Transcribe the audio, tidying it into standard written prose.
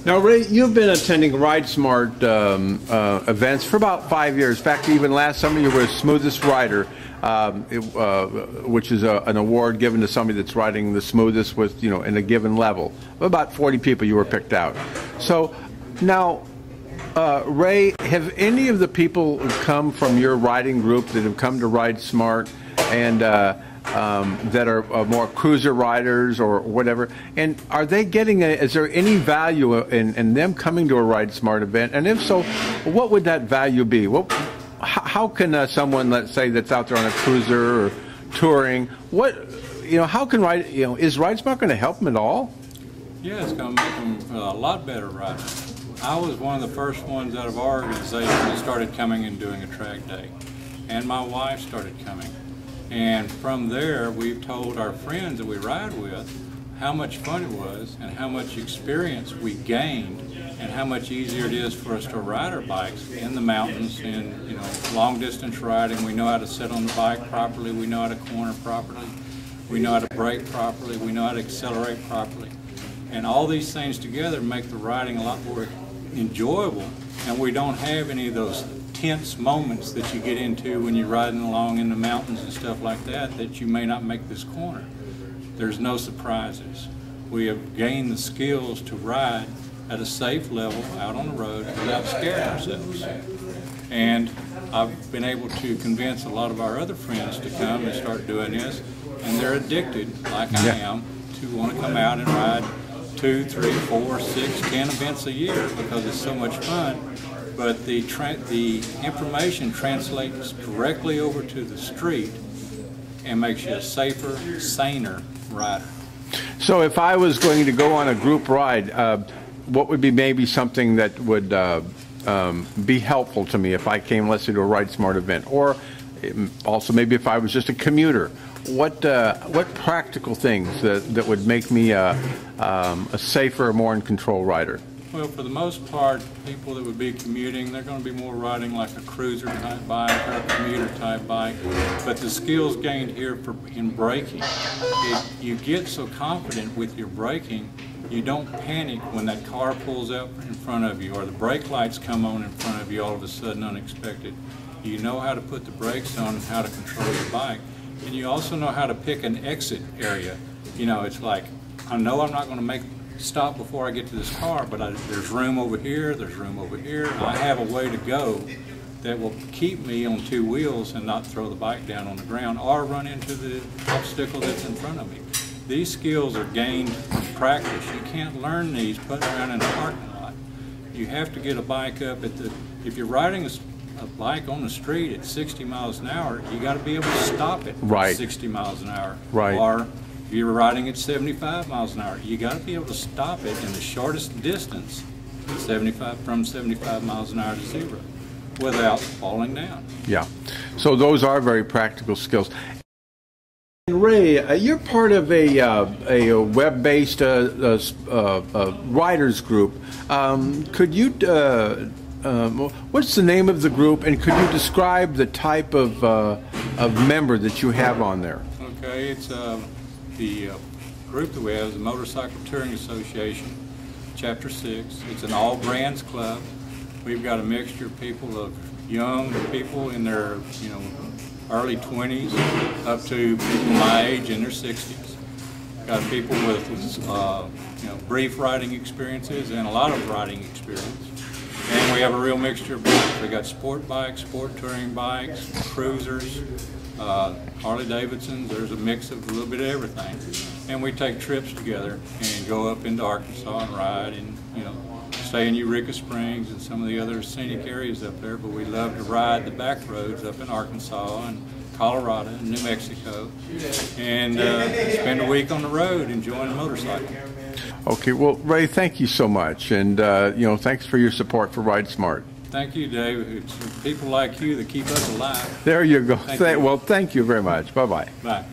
Now, Ray, you've been attending Ride Smart events for about 5 years. In fact, even last summer you were smoothest rider, which is an award given to somebody that's riding the smoothest with, in a given level. About 40 people you were picked out. So now, Ray, have any of the people who come from your riding group that have come to Ride Smart and that are more cruiser riders or whatever, and are they getting is there any value in them coming to a Ride Smart event? And if so, what would that value be? How can someone, let's say, that's out there on a cruiser or touring, how can is Ride Smart going to help them at all? Yeah, it's going to make them a lot better riders. I was one of the first ones out of our organization that started coming and doing a track day, and my wife started coming. And from there, we've told our friends that we ride with how much fun it was and how much experience we gained and how much easier it is for us to ride our bikes in the mountains and, long distance riding. We know how to sit on the bike properly. We know how to corner properly. We know how to brake properly. We know how to accelerate properly. And all these things together make the riding a lot more enjoyable, and we don't have any of those tense moments that you get into when you're riding along in the mountains and stuff like that you may not make this corner. There's no surprises. We have gained the skills to ride at a safe level out on the road without scaring ourselves. And I've been able to convince a lot of our other friends to come and start doing this, and they're addicted, like I am, to want to come out and ride 2, 3, 4, 6, 10 events a year because it's so much fun. But the information translates directly over to the street and makes you a safer, saner rider. So if I was going to go on a group ride, what would be maybe something that would be helpful to me if I came, let's say, to a Ride Smart event? Or also maybe if I was just a commuter, what practical things that would make me a safer, more in control rider? Well, for the most part, people that would be commuting, they're going to be more riding like a cruiser type bike or a commuter type bike. But the skills gained here in braking, you get so confident with your braking, you don't panic when that car pulls up in front of you or the brake lights come on in front of you all of a sudden unexpected. You know how to put the brakes on and how to control your bike. And you also know how to pick an exit area. It's like, I know I'm not going to make stop before I get to this car, but there's room over here, there's room over here. I have a way to go that will keep me on 2 wheels and not throw the bike down on the ground or run into the obstacle that's in front of me. These skills are gained from practice. You can't learn these putting around in a parking lot. You have to get a bike up if you're riding a bike on the street at 60 miles an hour, you got to be able to stop it at 60 miles an hour. Right. Or if you're riding at 75 miles an hour, you got to be able to stop it in the shortest distance, from 75 miles an hour to 0, without falling down. Yeah. So those are very practical skills. And Ray, you're part of a web-based riders group. Could you? What's the name of the group, and could you describe the type of member that you have on there? Okay, it's the group that we have is the Motorcycle Touring Association, Chapter 6. It's an all-brands club. We've got a mixture of people, of young people in their early 20s up to people my age in their 60s. Got people with brief riding experiences and a lot of riding experience. And we have a real mixture of bikes. We got sport bikes, sport touring bikes, cruisers, Harley Davidsons. There's a mix of a little bit of everything. And we take trips together and go up into Arkansas and ride and stay in Eureka Springs and some of the other scenic areas up there. But we love to ride the back roads up in Arkansas and Colorado and New Mexico and spend a week on the road enjoying a motorcycle. Okay, well, Ray, thank you so much, and thanks for your support for Ride Smart. Thank you, Dave. It's people like you that keep us alive. There you go. Thank you. Well, thank you very much. Bye-bye. Bye.